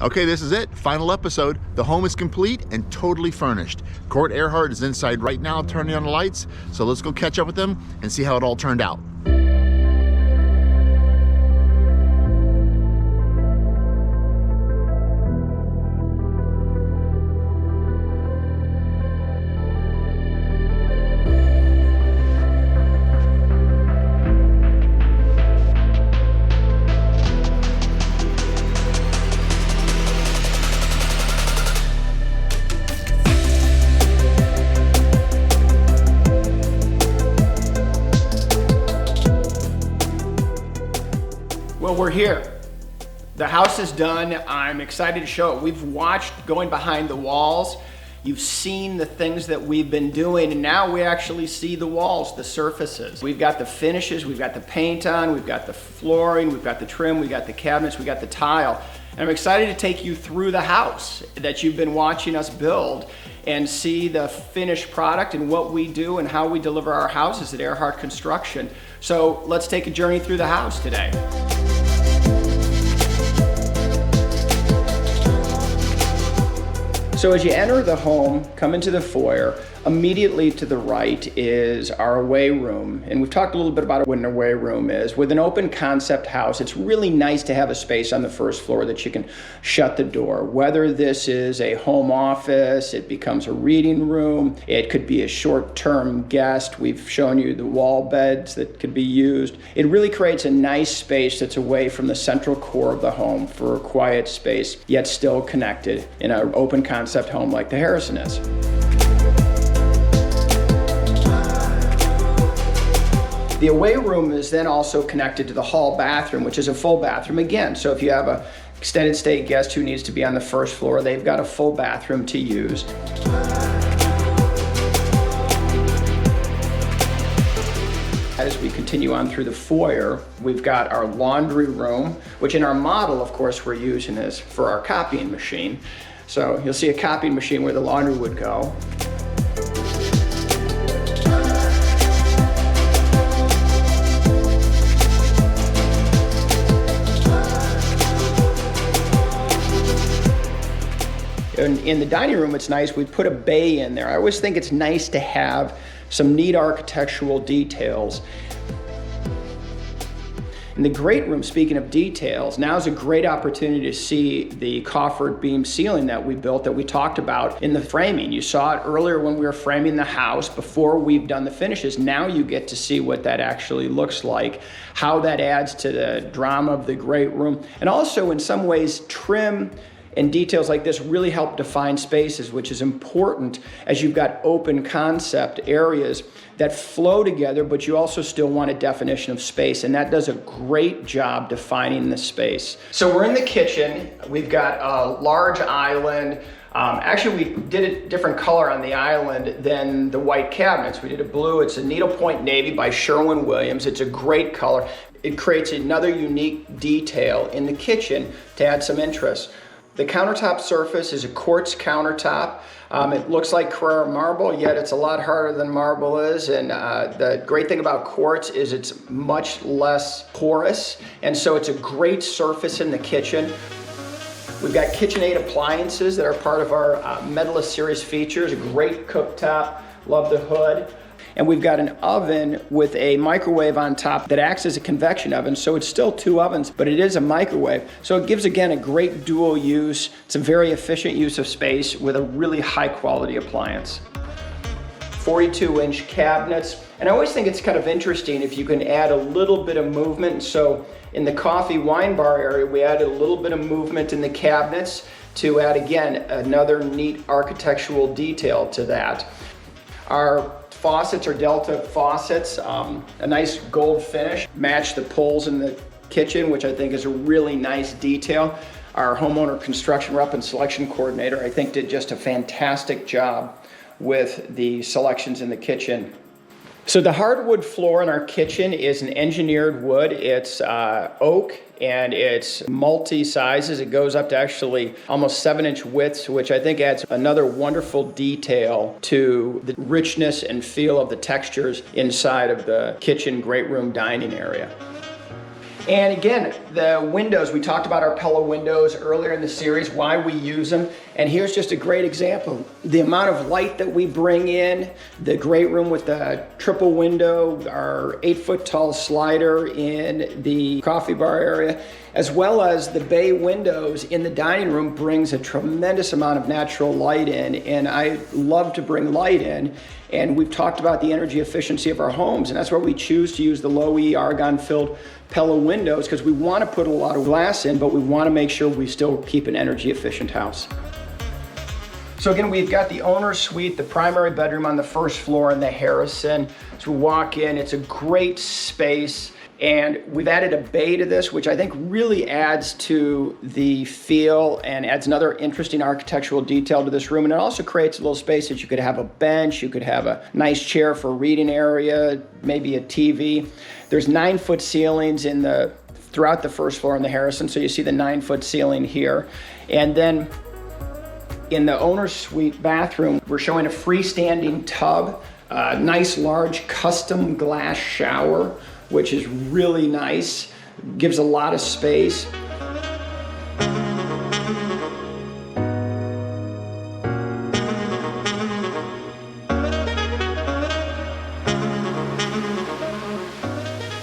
Okay, this is it. Final episode. The home is complete and totally furnished. Court Airhart is inside right now turning on the lights, so let's go catch up with them and see how it all turned out. Well, we're here. The house is done. I'm excited to show it. We've watched going behind the walls. You've seen the things that we've been doing, and now we actually see the walls, the surfaces. We've got the finishes, we've got the paint on, we've got the flooring, we've got the trim, we've got the cabinets, we've got the tile. And I'm excited to take you through the house that you've been watching us build and see the finished product and what we do and how we deliver our houses at Airhart Construction. So let's take a journey through the house today. So as you enter the home, come into the foyer, immediately to the right is our away room. And we've talked a little bit about what an away room is. With an open concept house, it's really nice to have a space on the first floor that you can shut the door. Whether this is a home office, it becomes a reading room, it could be a short-term guest. We've shown you the wall beds that could be used. It really creates a nice space that's away from the central core of the home for a quiet space, yet still connected in an open concept home like the Harrison is. The away room is then also connected to the hall bathroom, which is a full bathroom again. So if you have an extended stay guest who needs to be on the first floor, they've got a full bathroom to use. As we continue on through the foyer, we've got our laundry room, which in our model, of course, we're using this for our copying machine. So you'll see a copying machine where the laundry would go. In the dining room, it's nice, we put a bay in there. I always think it's nice to have some neat architectural details. In the great room, speaking of details, now is a great opportunity to see the coffered beam ceiling that we built that we talked about in the framing. You saw it earlier when we were framing the house before we've done the finishes. Now you get to see what that actually looks like, how that adds to the drama of the great room, and also in some ways trim and details like this really help define spaces, which is important as you've got open concept areas that flow together, but you also still want a definition of space, and that does a great job defining the space. So we're in the kitchen. We've got a large island. Actually, we did a different color on the island than the white cabinets. We did a blue. It's a needlepoint navy by Sherwin-Williams. It's a great color. It creates another unique detail in the kitchen to add some interest. The countertop surface is a quartz countertop. It looks like Carrara marble, yet it's a lot harder than marble is. And the great thing about quartz is it's much less porous. And so it's a great surface in the kitchen. We've got KitchenAid appliances that are part of our Medalist Series features. A great cooktop, love the hood. And we've got an oven with a microwave on top that acts as a convection oven. So it's still two ovens, but it is a microwave. So it gives, again, a great dual use. It's a very efficient use of space with a really high quality appliance. 42-inch cabinets. And I always think it's kind of interesting if you can add a little bit of movement. So in the coffee wine bar area, we added a little bit of movement in the cabinets to add, again, another neat architectural detail to that. Our faucets are Delta faucets, a nice gold finish, match the poles in the kitchen, which I think is a really nice detail. Our homeowner construction rep and selection coordinator, I think, did just a fantastic job with the selections in the kitchen. So the hardwood floor in our kitchen is an engineered wood. It's oak and it's multi-sizes. It goes up to actually almost 7-inch widths, which I think adds another wonderful detail to the richness and feel of the textures inside of the kitchen, great room, dining area. And again, the windows, we talked about our Pella windows earlier in the series, why we use them. And here's just a great example. The amount of light that we bring in, the great room with the triple window, our 8-foot tall slider in the coffee bar area, as well as the bay windows in the dining room brings a tremendous amount of natural light in. And I love to bring light in. And we've talked about the energy efficiency of our homes, and that's why we choose to use the low E argon-filled Pella windows, because we want to put a lot of glass in, but we want to make sure we still keep an energy efficient house. So again, we've got the owner's suite, the primary bedroom on the first floor in the Harrison. So we walk in, it's a great space. And we've added a bay to this, which I think really adds to the feel and adds another interesting architectural detail to this room. And it also creates a little space that you could have a bench, you could have a nice chair for a reading area, maybe a TV. There's 9-foot ceilings throughout the first floor in the Harrison. So you see the 9-foot ceiling here. And then in the owner's suite bathroom, we're showing a freestanding tub, a nice large custom glass shower, which is really nice, gives a lot of space.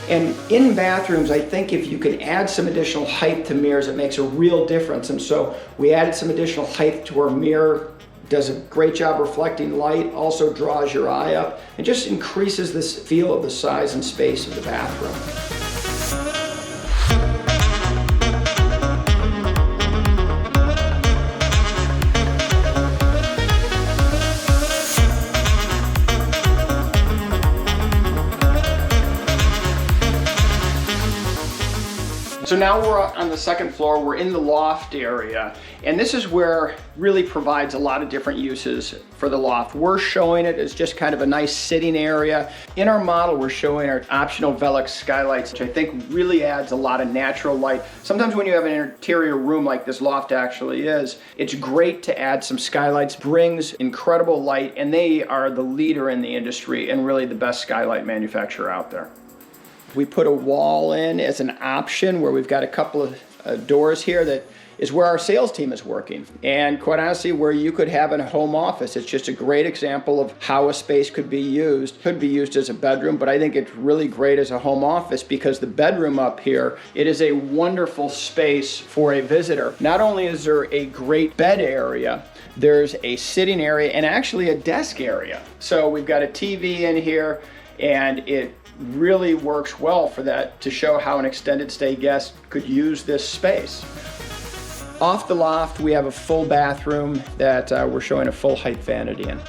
And in bathrooms, I think if you can add some additional height to mirrors, it makes a real difference. And so we added some additional height to our mirror. Does a great job reflecting light, also draws your eye up, and just increases this feel of the size and space of the bathroom. So now we're on the second floor, we're in the loft area, and this is where really provides a lot of different uses for the loft. We're showing it as just kind of a nice sitting area. In our model, we're showing our optional Velux skylights, which I think really adds a lot of natural light. Sometimes when you have an interior room like this loft actually is, it's great to add some skylights, brings incredible light, and they are the leader in the industry and really the best skylight manufacturer out there. We put a wall in as an option where we've got a couple of doors here that is where our sales team is working. And quite honestly, where you could have a home office. It's just a great example of how a space could be used. Could be used as a bedroom, but I think it's really great as a home office because the bedroom up here, it is a wonderful space for a visitor. Not only is there a great bed area, there's a sitting area and actually a desk area. So we've got a TV in here, and it really works well for that to show how an extended stay guest could use this space. Off the loft, we have a full bathroom that we're showing a full height vanity in.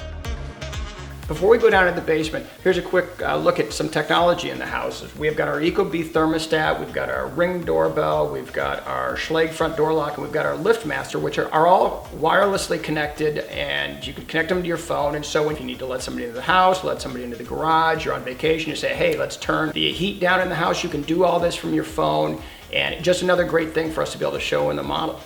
Before we go down to the basement, here's a quick look at some technology in the house. We've got our Ecobee thermostat, we've got our Ring doorbell, we've got our Schlage front door lock, and we've got our LiftMaster, which are all wirelessly connected, and you can connect them to your phone. And so when you need to let somebody into the house, let somebody into the garage, you're on vacation, you say, hey, let's turn the heat down in the house. You can do all this from your phone, and just another great thing for us to be able to show in the model.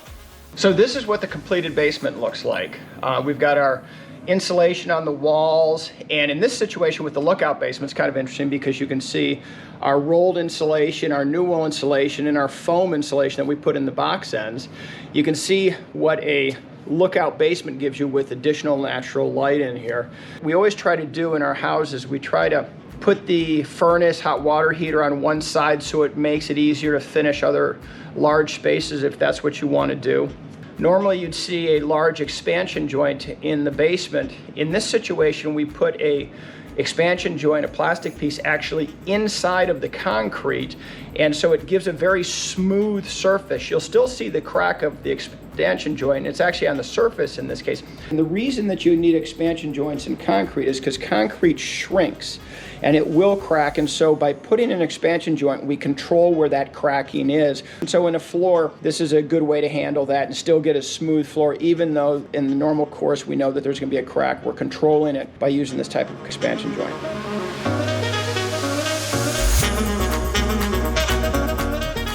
So this is what the completed basement looks like. We've got our insulation on the walls, and in this situation with the lookout basement, it's kind of interesting because you can see our rolled insulation, our new wool insulation, and our foam insulation that we put in the box ends. You can see what a lookout basement gives you with additional natural light in here. We always try to do in our houses, we try to put the furnace, hot water heater on one side so it makes it easier to finish other large spaces if that's what you want to do. Normally you'd see a large expansion joint in the basement. In this situation, we put a expansion joint, a plastic piece, actually inside of the concrete, and so it gives a very smooth surface. You'll still see the crack of the expansion joint. It's actually on the surface in this case. And the reason that you need expansion joints in concrete is because concrete shrinks and it will crack, and so by putting an expansion joint, we control where that cracking is. And so in a floor, this is a good way to handle that and still get a smooth floor, even though in the normal course we know that there's going to be a crack. We're controlling it by using this type of expansion joint.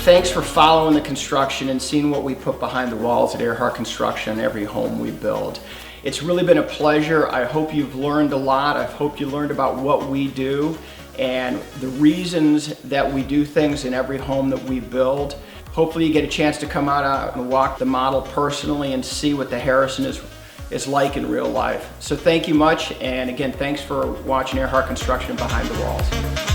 Thanks for following the construction and seeing what we put behind the walls at Airhart Construction in every home we build. It's really been a pleasure. I hope you've learned a lot. I hope you learned about what we do. and the reasons that we do things in every home that we build. Hopefully you get a chance to come out and walk the model personally and see what the Harrison is like in real life. So thank you much, and again, thanks for watching Airhart Construction Behind the Walls.